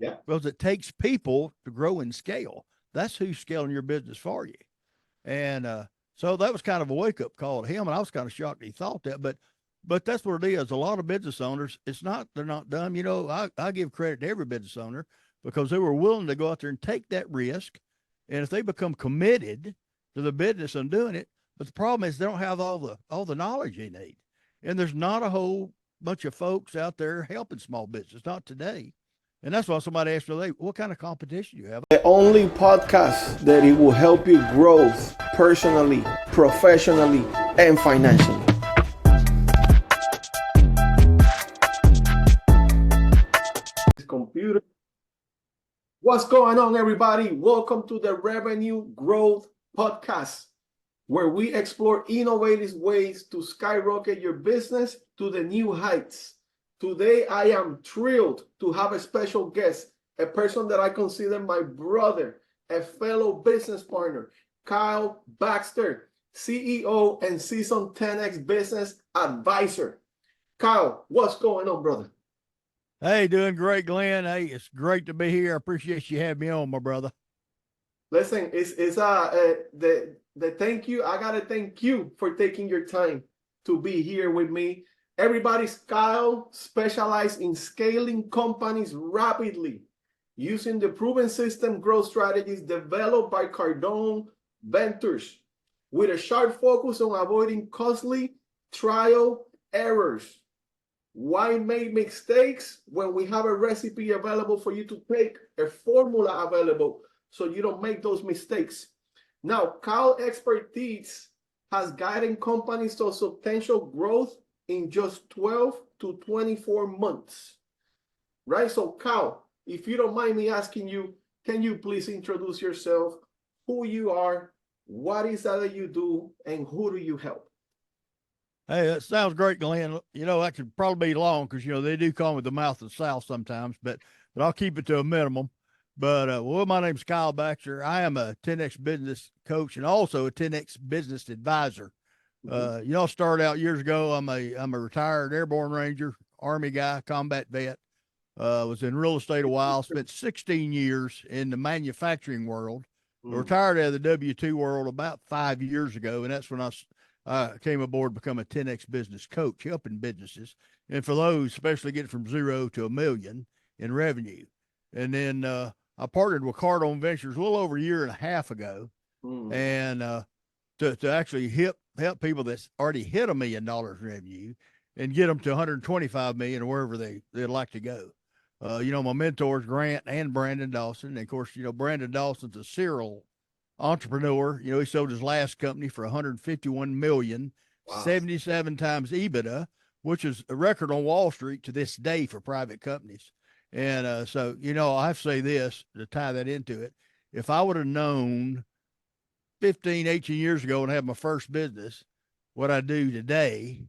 Yeah. Because it takes people to grow and scale. That's who's scaling your business for you. And so that was kind of a wake up call to him. And I was kind of shocked he thought that. But that's what it is. A lot of business owners, they're not dumb. You know, I give credit to every business owner because they were willing to go out there and take that risk. And if they become committed to the business and doing it, but the problem is they don't have all the knowledge they need. And there's not a whole bunch of folks out there helping small business, not today. And that's why somebody asked me, what kind of competition do you have? The only podcast that it will help you grow personally, professionally, and financially. Computer. What's going on, everybody? Welcome to the Revenue Growth Podcast, where we explore innovative ways to skyrocket your business to the new heights. Today, I am thrilled to have a special guest, a person that I consider my brother, a fellow business partner, Kyle Baxter, CEO and seasoned 10X business advisor. Kyle, what's going on, brother? Hey, doing great, Glenn. Hey, it's great to be here. I appreciate you having me on, my brother. Listen, the thank you. I gotta thank you for taking your time to be here with me. Everybody's Kyle specialized in scaling companies rapidly using the proven system growth strategies developed by Cardinal Ventures with a sharp focus on avoiding costly trial errors. Why make mistakes when we have a recipe available for you to take, a formula available so you don't make those mistakes? Now, Kyle's expertise has guided companies to substantial growth in just 12 to 24 months, right? So Kyle, if you don't mind me asking you, can you please introduce yourself, who you are, what is that you do, and who do you help? Hey, that sounds great, Glenn. You know, that could probably be long because, you know, they do call me the mouth of the South sometimes, but I'll keep it to a minimum. But, well, my name's Kyle Baxter. I am a 10X business coach and also a 10X business advisor. You know, I started out years ago. I'm a retired airborne ranger, Army guy, combat vet. Was in real estate a while, spent 16 years in the manufacturing world, retired out of the W-2 world about 5 years ago. And that's when I came aboard to become a 10X business coach, helping businesses. And for those, especially get from 0 to $1 million in revenue. And then I partnered with Cardinal Ventures a little over a year and a half ago. And to actually help people that's already hit $1 million revenue and get them to 125 million or wherever they'd like to go. You know, my mentors, Grant and Brandon Dawson. And of course, you know, Brandon Dawson's a serial entrepreneur. You know, he sold his last company for 151 million, wow. 77 times EBITDA, which is a record on Wall Street to this day for private companies. And so, you know, I have to say this to tie that into it. If I would have known 15, 18 years ago and had my first business, what I do today,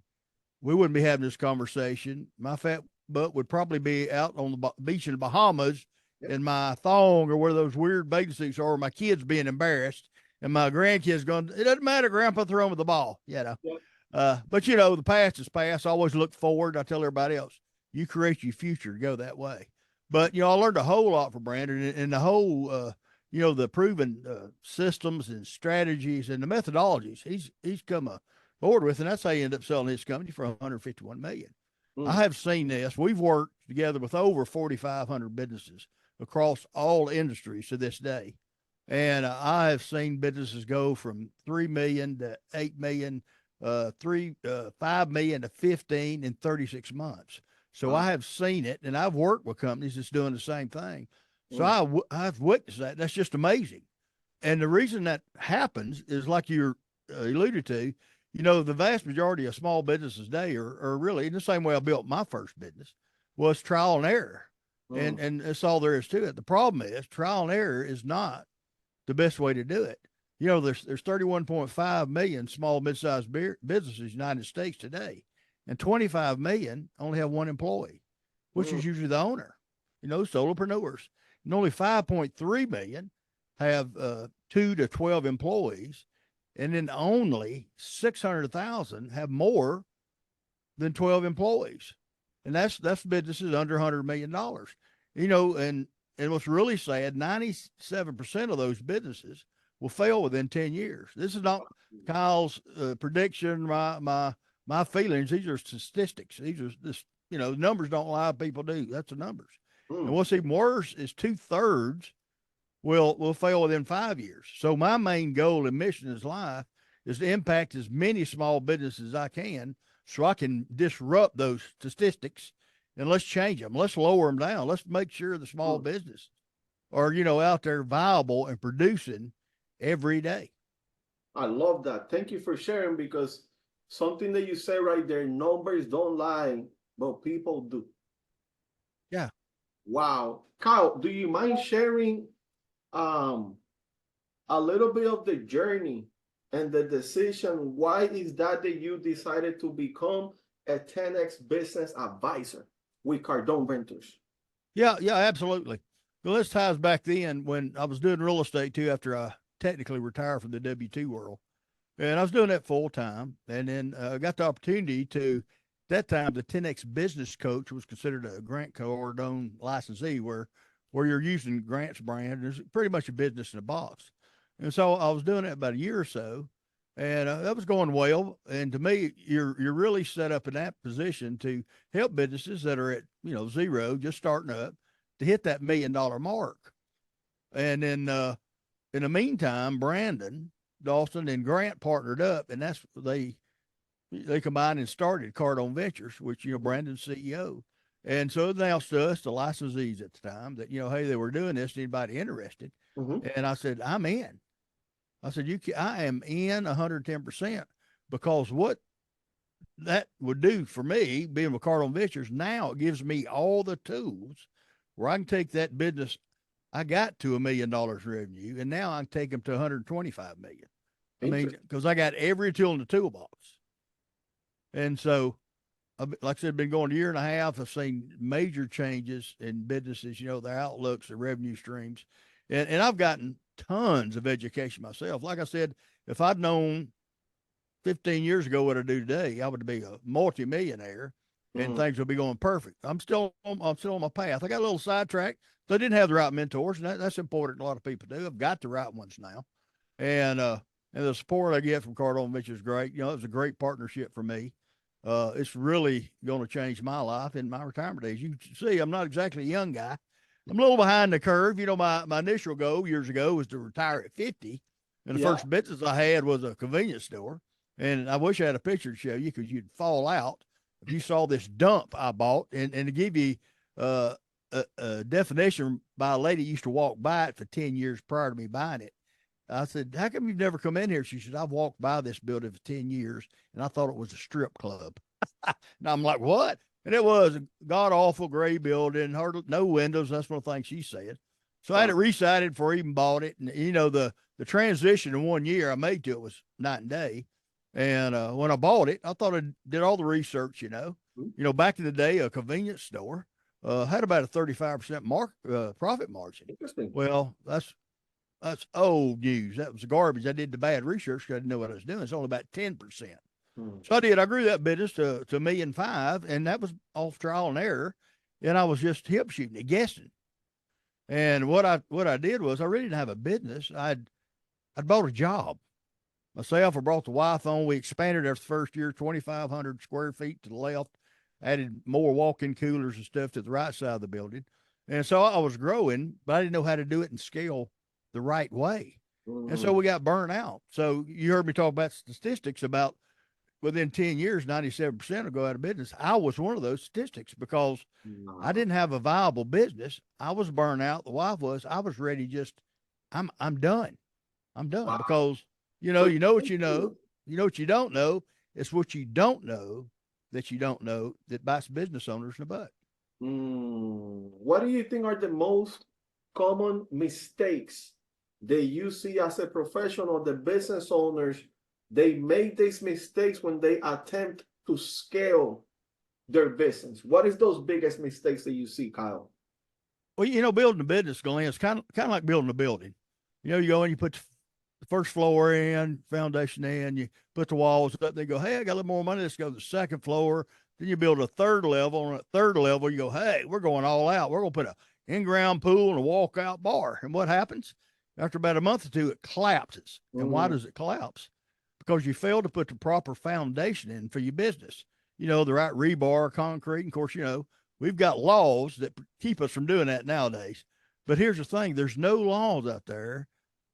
we wouldn't be having this conversation. My fat butt would probably be out on the beach in the Bahamas in my thong or where those weird bathing suits are, my kids being embarrassed and my grandkids going, it doesn't matter, Grandpa, throw them with the ball, you know. But, you know, the past is past. I always look forward. I tell everybody else, you create your future, go that way. But, you know, I learned a whole lot from Brandon and the whole, you know, the proven systems and strategies and the methodologies he's come aboard with. And that's how he ended up selling his company for 151 million. I have seen this. We've worked together with over 4,500 businesses across all industries to this day. And I have seen businesses go from 3 million to 8 million, 5 million to 15 in 36 months. So I have seen it, and I've worked with companies that's doing the same thing. So I've witnessed that. That's just amazing. And the reason that happens is like you alluded to, you know, the vast majority of small businesses today are really in the same way I built my first business was trial and error. And that's all there is to it. The problem is trial and error is not the best way to do it. You know, there's 31.5 million small, mid-sized businesses in the United States today, and 25 million only have one employee, which is usually the owner, you know, solopreneurs. And only 5.3 million have 2 to 12 employees, and then only 600,000 have more than 12 employees. And that's businesses under $100 million, you know, and and what's really sad, 97% of those businesses will fail within 10 years. This is not Kyle's prediction, my feelings. These are statistics. These are this, numbers don't lie, people do. That's the numbers. And what's even worse is 2/3 will fail within 5 years. So my main goal and mission in life is to impact as many small businesses as I can, so I can disrupt those statistics, and let's change them. Let's lower them down. Let's make sure the small business are, out there viable and producing every day. I love that. Thank you for sharing, because something that you say right there, numbers don't lie, but people do. Yeah. Wow. Kyle, do you mind sharing a little bit of the journey and the decision? Why is that you decided to become a 10X business advisor with Cardinal Ventures? Yeah, absolutely. Well, this ties back then when I was doing real estate too, after I technically retired from the W-2 world. And I was doing that full time. And then I got the opportunity to, that time, the 10X business coach was considered a Grant Cardone licensee, where you're using Grant's brand. And it's pretty much a business in a box. And so I was doing it about a year or so, and that was going well. And to me, you're really set up in that position to help businesses that are at, zero, just starting up, to hit that $1 million mark. And then in the meantime, Brandon Dawson and Grant partnered up, and that's they combined and started Cardinal Ventures, which, Brandon's CEO. And so they announced to us, the licensees at the time, that, hey, they were doing this. Anybody interested? And I said, I'm in. I said, I am in 110%, because what that would do for me, being with Cardinal Ventures, now it gives me all the tools where I can take that business I got to $1 million revenue, and now I can take them to 125 million. I mean, because I got every tool in the toolbox. And so, like I said, been going a year and a half. I've seen major changes in businesses, their outlooks, their revenue streams. And I've gotten tons of education myself. Like I said, if I'd known 15 years ago what I do today, I would be a multimillionaire, and things would be going perfect. I'm still on my path. I got a little sidetracked. So I didn't have the right mentors, and that's important. A lot of people do. I've got the right ones now. And the support I get from Cardinal Ventures is great. It was a great partnership for me. It's really going to change my life in my retirement days. You can see, I'm not exactly a young guy. I'm a little behind the curve. My initial goal years ago was to retire at 50. And the first business I had was a convenience store. And I wish I had a picture to show you, because you'd fall out if you saw this dump I bought. And to give you a definition by a lady who used to walk by it for 10 years prior to me buying it. I said, how come you've never come in here? She said, I've walked by this building for 10 years, and I thought it was a strip club. And I'm like, what? And it was a god-awful gray building, no windows. That's one of the things she said. So I had it resided before I even bought it. And, the transition in 1 year I made to it was night and day. And when I bought it, I thought I did all the research, back in the day, a convenience store had about a 35% profit margin. Interesting. Well, that's old news. That was garbage. I did the bad research because I didn't know what I was doing. It's only about 10%. So I grew that business to $1.5 million, and that was off trial and error. And I was just hip shooting it, guessing. And what I did was, I really didn't have a business. I'd bought a job myself. I brought the wife on. We expanded after the first year, 2,500 square feet to the left, added more walk-in coolers and stuff to the right side of the building. And so I was growing, but I didn't know how to do it and scale the right way. And so we got burnt out. So you heard me talk about statistics about within 10 years, 97% will go out of business. I was one of those statistics, because I didn't have a viable business. I was burnt out. The wife was. I was ready. I'm done. I'm done. Wow. Because you know what you know. You know what you don't know. It's what you don't know that bites business owners in the butt. What do you think are the most common mistakes that you see as a professional, the business owners? They make these mistakes when they attempt to scale their business. What is those biggest mistakes that you see, Kyle? Well, building a business, Glenn, it's kind of like building a building. You go in, you put the first floor in, foundation in, you put the walls up. They go, hey, I got a little more money. Let's go to the second floor. Then you build a third level. On a third level, you go, hey, we're going all out. We're going to put a in-ground pool and a walkout bar. And what happens? After about a month or two, it collapses. And why does it collapse? Because you failed to put the proper foundation in for your business. You know, the right rebar, concrete. And of course, you know, we've got laws that keep us from doing that nowadays. But here's the thing, there's no laws out there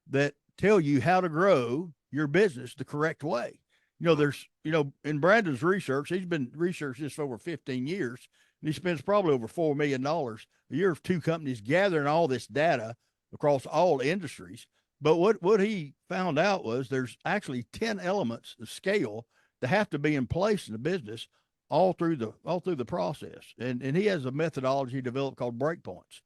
that tell you how to grow your business the correct way. You know, there's, you know, in Brandon's research, he's been researching this for over 15 years, and he spends probably over $4 million a year of two companies gathering all this data across all industries. But what he found out was there's actually 10 elements of scale that have to be in place in the business all through the process. And he has a methodology developed called breakpoints.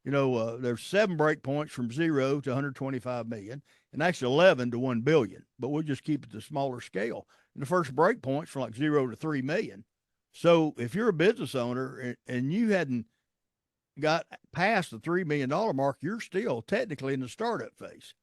You know, there's 7 breakpoints from 0 to 125 million, and actually 11 to 1 billion. But we'll just keep it to smaller scale. And the first breakpoint's from like 0 to 3 million. So if you're a business owner and you hadn't got past the $3 million mark, you're still technically in the startup phase.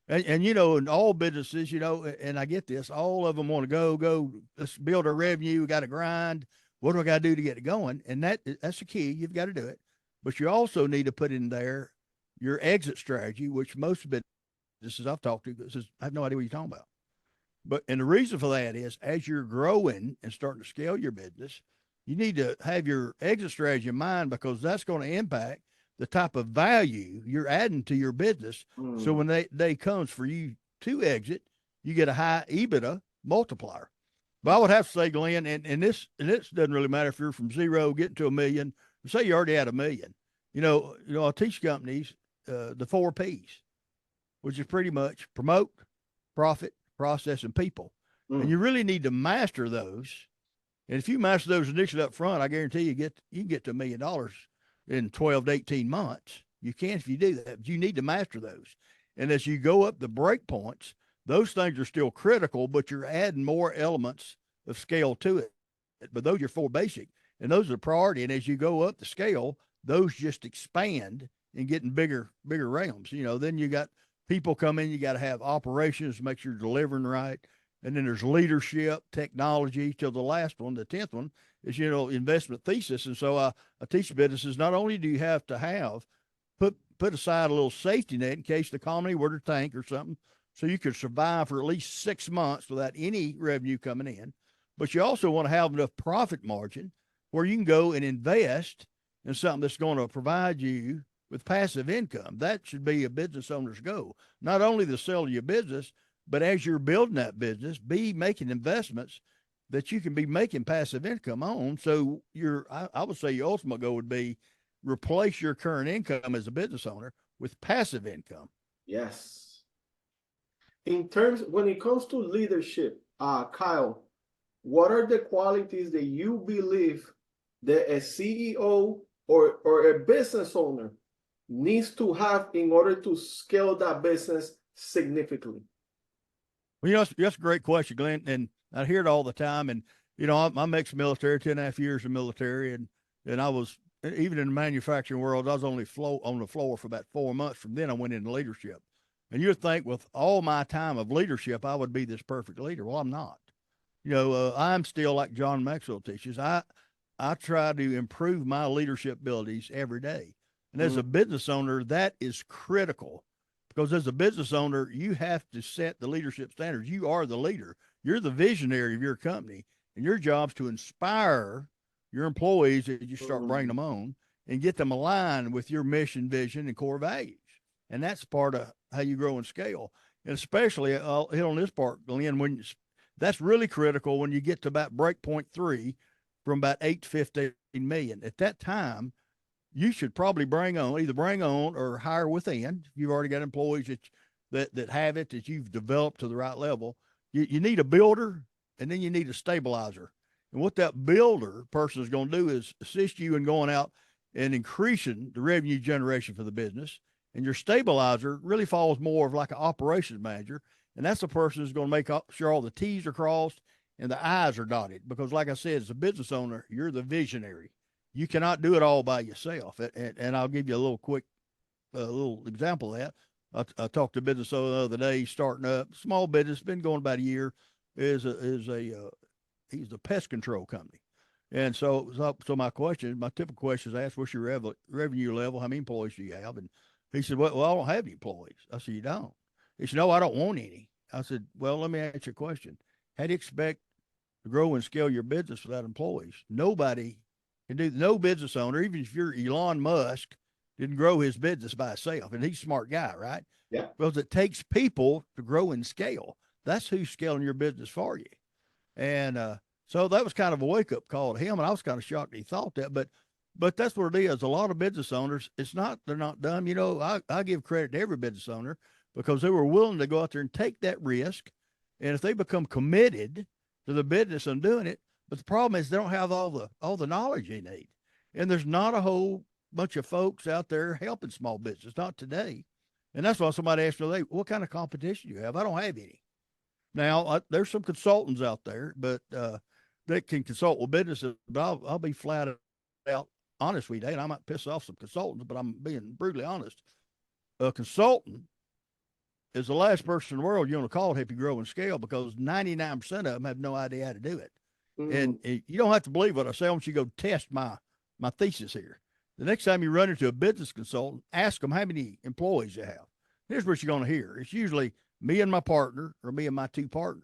And you know, in all businesses, you know, and I get this, all of them want to go, let's build our revenue. We got to grind. What do I got to do to get it going? And that's the key. You've got to do it. But you also need to put in there your exit strategy, which most businesses I've talked to says, I have no idea what you're talking about. And the reason for that is as you're growing and starting to scale your business, you need to have your exit strategy in mind, because that's going to impact the type of value you're adding to your business. So when day comes for you to exit, you get a high EBITDA multiplier. But I would have to say, Glenn, and this doesn't really matter if you're from 0 getting to $1 million. Say you already had $1 million. You know, I teach companies the 4 P's, which is pretty much promote, profit, process, and people. And you really need to master those. And if you master those initially up front, I guarantee you can get to $1 million in 12 to 18 months. You can if you do that, but you need to master those. And as you go up the break points, those things are still critical, but you're adding more elements of scale to it. But those are 4 basic, and those are the priority. And as you go up the scale, those just expand and get in bigger realms. You know, then you got people come in, you got to have operations to make sure you're delivering right. And then there's leadership, technology, till the last one, the 10th one, is, you know, investment thesis. And so I teach businesses, not only do you have to put aside a little safety net in case the economy were to tank or something, so you could survive for at least 6 months without any revenue coming in, but you also want to have enough profit margin where you can go and invest in something that's going to provide you with passive income. That should be a business owner's goal. Not only the sell of your business, but as you're building that business, be making investments that you can be making passive income on. So I would say your ultimate goal would be replace your current income as a business owner with passive income. Yes. When it comes to leadership, Kyle, what are the qualities that you believe that a CEO or a business owner needs to have in order to scale that business significantly? Well, you know, that's a great question, Glenn. And I hear it all the time. And, you know, I'm ex-military, 10.5 years in military. And I was, even in the manufacturing world, I was only on the floor for about 4 months. From then I went into leadership. And you'd think with all my time of leadership, I would be this perfect leader. Well, I'm not. You know, I'm still like John Maxwell teaches. I try to improve my leadership abilities every day. And as a business owner, that is critical. Because as a business owner, you have to set the leadership standards. You are the leader. You're the visionary of your company. And your job is to inspire your employees as you start bringing them on and get them aligned with your mission, vision, and core values. And that's part of how you grow and scale. And especially, I'll hit on this part, Glenn, that's really critical when you get to about breakpoint 3 from about 8 to 15 million. At that time, you should probably either bring on or hire within. You've already got employees that have it, that you've developed to the right level. You need a builder, and then you need a stabilizer. And what that builder person is going to do is assist you in going out and increasing the revenue generation for the business. And your stabilizer really falls more of like an operations manager. And that's the person who's going to make sure all the T's are crossed and the I's are dotted. Because like I said, as a business owner, you're the visionary. You cannot do it all by yourself. And I'll give you a little example of that. I talked to a business owner the other day, starting up, small business, been going about a year, he's a pest control company. And so my typical question is asked, what's your revenue level? How many employees do you have? And he said, well, I don't have any employees. I said, you don't? He said, no, I don't want any. I said, well, let me ask you a question. How do you expect to grow and scale your business without employees? Nobody can do, no business owner, even if you're Elon Musk, didn't grow his business by himself. And he's a smart guy, right? Yeah. Because it takes people to grow and scale. That's who's scaling your business for you. And so that was kind of a wake up call to him. And I was kind of shocked he thought that. But that's what it is. A lot of business owners, they're not dumb. You know, I give credit to every business owner because they were willing to go out there and take that risk. And if they become committed to the business and doing it, but the problem is they don't have all the knowledge they need. And there's not a whole bunch of folks out there helping small business, not today. And that's why somebody asked me, what kind of competition do you have? I don't have any. Now, there's some consultants out there, but that can consult with businesses. But I'll be flat out honest with you, and I might piss off some consultants, but I'm being brutally honest. A consultant is the last person in the world you want to call to help you grow and scale because 99% of them have no idea how to do it. And you don't have to believe what I say. I want you to go test my thesis here. The next time you run into a business consultant, ask them how many employees you have. Here's what you're going to hear. It's usually me and my partner or me and my two partners.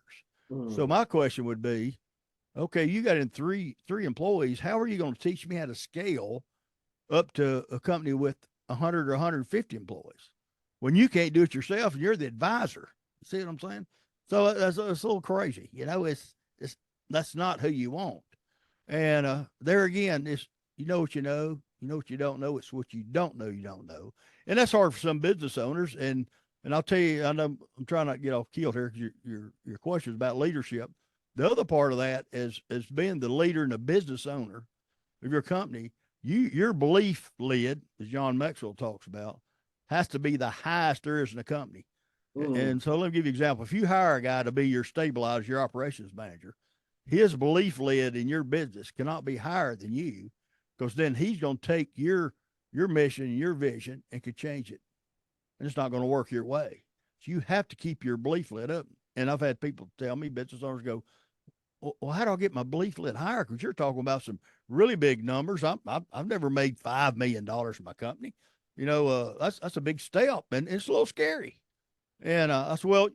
So my question would be, okay, you got in three employees. How are you going to teach me how to scale up to a company with 100 or 150 employees when you can't do it yourself and you're the advisor? See what I'm saying? So it's a little crazy. You know, that's not who you want. And there again, it's, you know what you know what you don't know. It's what you don't know. And that's hard for some business owners. And I'll tell you, I know I'm trying not to get off keel here because your question is about leadership. The other part of that is being the leader and the business owner of your company. Your belief lid, as John Maxwell talks about, has to be the highest there is in the company. And so let me give you an example. If you hire a guy to be your stabilizer, your operations manager, his belief lid in your business cannot be higher than you, because then he's going to take your mission and your vision and could change it. And it's not going to work your way. So you have to keep your belief lid up. And I've had people tell me, business owners go, well, how do I get my belief lid higher? Because you're talking about some really big numbers. I've never made $5 million in my company. You know, that's a big step, and it's a little scary. And I said, well,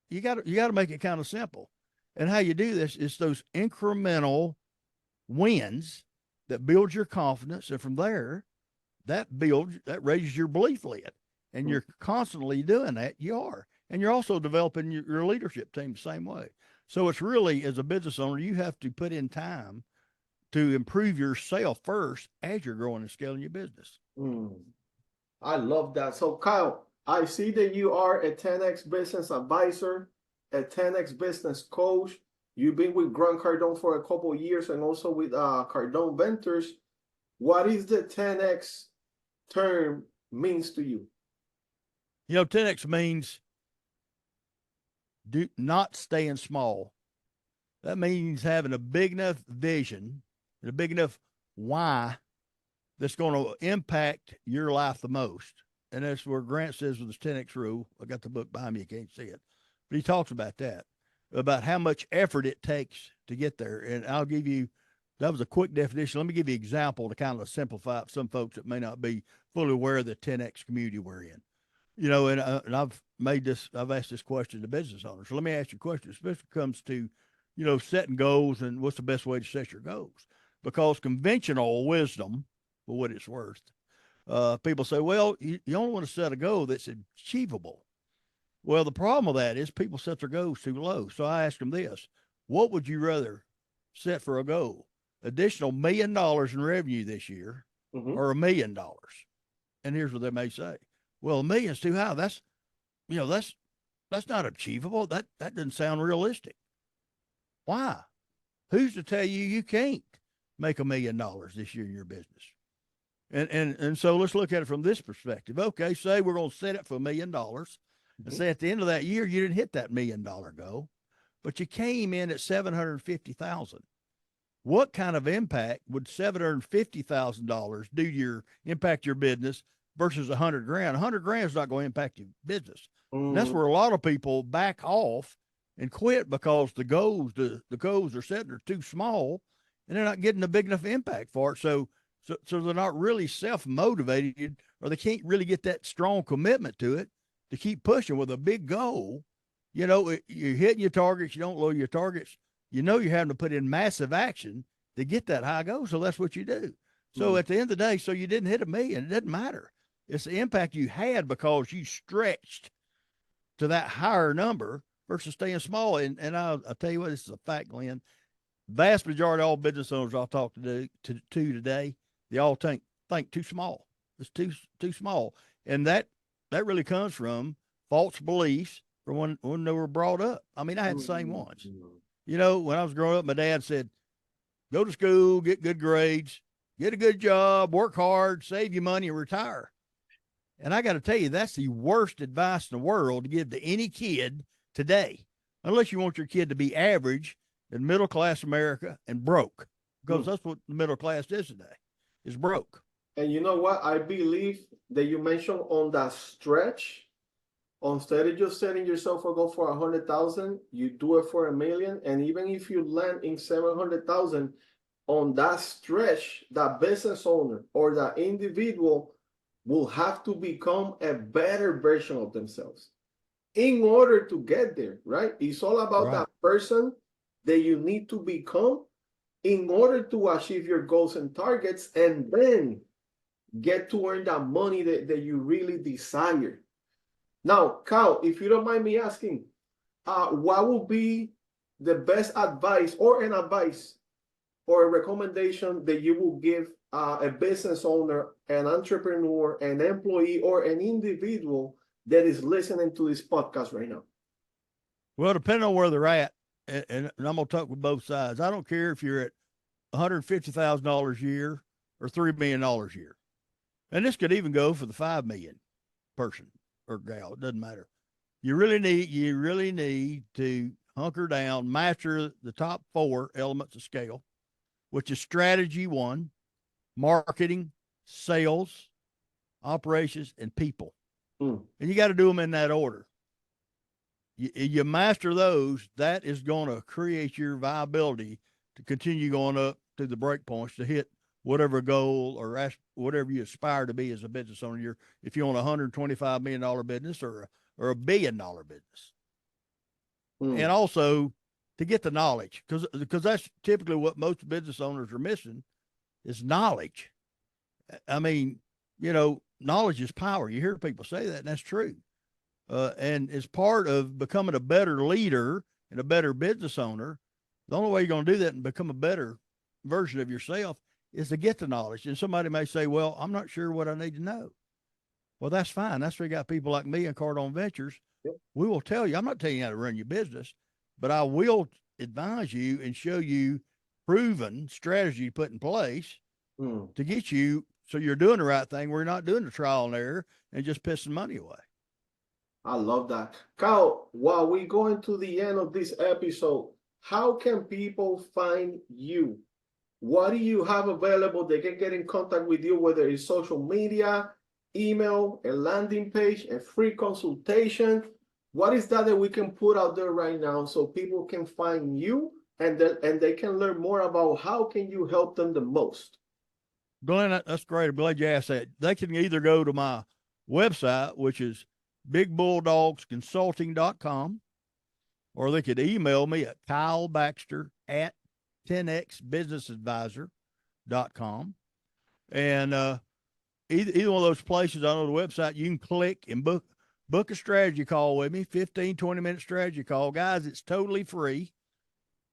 you got to make it kind of simple. And how you do this is those incremental wins that build your confidence, and from there, that raises your belief lid. And you're constantly doing that. You are, and you're also developing your leadership team the same way. So it's really, as a business owner, you have to put in time to improve yourself first as you're growing and scaling your business. I love that. So Kyle, I see that you are a 10X business advisor, a 10X business coach. You've been with Grant Cardone for a couple of years and also with Cardone Ventures. What is the 10X term means to you? You know, 10X means do not staying small. That means having a big enough vision and a big enough why that's going to impact your life the most. And that's where Grant says with his 10X rule. I got the book behind me, you can't see it, but he talks about that, about how much effort it takes to get there. And I'll give you, that was a quick definition. Let me give you an example to kind of simplify it for some folks that may not be fully aware of the 10X community we're in. You know, and I've asked this question to business owners. So let me ask you a question, especially when it comes to, you know, setting goals and what's the best way to set your goals. Because conventional wisdom, for what it's worth, people say, well, you only want to set a goal that's achievable. Well, the problem with that is people set their goals too low. So I ask them this, what would you rather set for a goal? Additional $1 million in revenue this year or $1 million? And here's what they may say. Well, $1 million's too high. That's not achievable. That doesn't sound realistic. Why? Who's to tell you can't make $1 million this year in your business? And so let's look at it from this perspective. Okay, say we're going to set it for $1 million, and say at the end of that year you didn't hit that $1 million goal, but you came in at $750,000. What kind of impact would $750,000 do to impact your business versus $100,000? $100,000 is not going to impact your business. And that's where a lot of people back off and quit because the goals they're setting are too small, and they're not getting a big enough impact for it. So they're not really self-motivated, or they can't really get that strong commitment to it to keep pushing with a big goal. You know, you're hitting your targets, you don't lower your targets. You know, you're having to put in massive action to get that high goal. So that's what you do. So at the end of the day, so you didn't hit 1,000,000. It doesn't matter. It's the impact you had because you stretched to that higher number versus staying small. And I'll tell you what, this is a fact, Glenn. Vast majority of all business owners I'll talk to today, they all think too small. It's too small. And that really comes from false beliefs from when they were brought up. I mean, I had the same ones. You know, when I was growing up, my dad said, go to school, get good grades, get a good job, work hard, save your money, and retire. And I got to tell you, that's the worst advice in the world to give to any kid today, unless you want your kid to be average in middle class America and broke, because that's what the middle class is today, is broke. And you know what? I believe that you mentioned on that stretch, instead of just setting yourself a goal for 100,000, you do it for 1,000,000. And even if you land in 700,000 on that stretch, that business owner or that individual will have to become a better version of themselves in order to get there, right? It's all about that person that you need to become in order to achieve your goals and targets, and then get to earn that money that you really desire. Now, Kyle, if you don't mind me asking, what would be the best advice or a recommendation that you will give a business owner, an entrepreneur, an employee, or an individual that is listening to this podcast right now? Well, depending on where they're at, and I'm going to talk with both sides. I don't care if you're at $150,000 a year or $3 million a year. And this could even go for the 5 million person or gal. It doesn't matter. You really need to hunker down, master the top 4 elements of scale, which is strategy 1, marketing, sales, operations, and people. And you got to do them in that order. You master those, that is going to create your viability to continue going up to the break points to hit whatever goal or whatever you aspire to be as a business owner. If you want a $125 million business or a $1 billion business. And also to get the knowledge, because that's typically what most business owners are missing is knowledge. I mean, you know, knowledge is power. You hear people say that, and that's true. And as part of becoming a better leader and a better business owner, the only way you're going to do that and become a better version of yourself is to get the knowledge. And somebody may say, well, I'm not sure what I need to know. Well, that's fine. That's where you got people like me and Cardinal Ventures. Yep. We will tell you, I'm not telling you how to run your business, but I will advise you and show you proven strategy put in place to get you so you're doing the right thing. We're not doing the trial and error and just pissing money away. I love that. Kyle, while we go into the end of this episode, how can people find you? What do you have available? They can get in contact with you, whether it's social media, email, a landing page, a free consultation. What is that we can put out there right now so people can find you and they can learn more about how can you help them the most? Glenn, that's great. I'm glad you asked that. They can either go to my website, which is bigbulldogsconsulting.com, or they could email me at Kyle Baxter at 10xbusinessadvisor.com. And either one of those places on the website, you can click and book a strategy call with me, 15, 20-minute strategy call. Guys, it's totally free,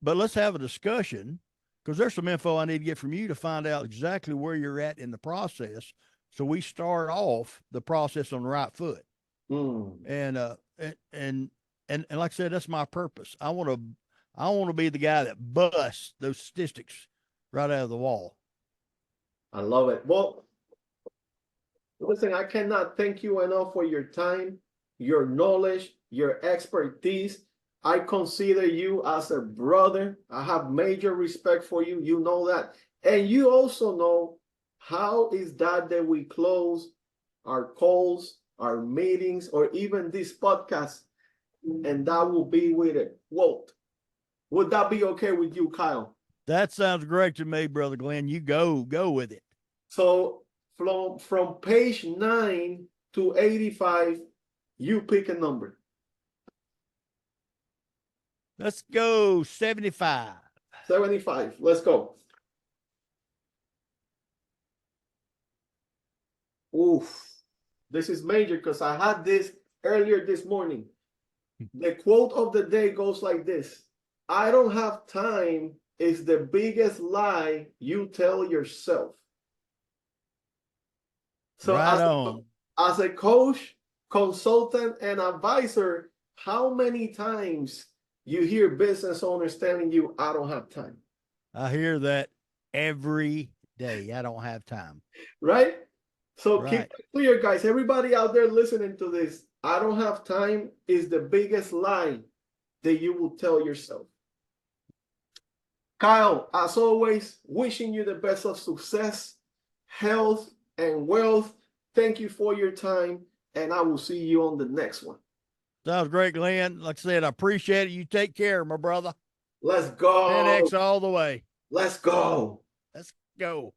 but let's have a discussion because there's some info I need to get from you to find out exactly where you're at in the process. So we start off the process on the right foot. And like I said, that's my purpose. I want to be the guy that busts those statistics right out of the wall. I love it. Well, listen, I cannot thank you enough for your time, your knowledge, your expertise. I consider you as a brother. I have major respect for you. You know that. And you also know how is that we close our calls, our meetings, or even this podcast. And that will be with a quote. Would that be okay with you, Kyle? That sounds great to me, Brother Glenn. You go with it. So from page 9 to 85, you pick a number. Let's go 75. 75. Let's go. Oof. This is major because I had this earlier this morning. The quote of the day goes like this: I don't have time is the biggest lie you tell yourself. So Right on. as a coach, consultant, and advisor, how many times you hear business owners telling you, I don't have time? I hear that every day. I don't have time. Right? So Right. keep it clear, guys. Everybody out there listening to this, I don't have time is the biggest lie that you will tell yourself. Kyle, as always, wishing you the best of success, health, and wealth. Thank you for your time, and I will see you on the next one. Sounds great, Glenn. Like I said, I appreciate it. You take care, my brother. Let's go. 10X all the way. Let's go. Let's go.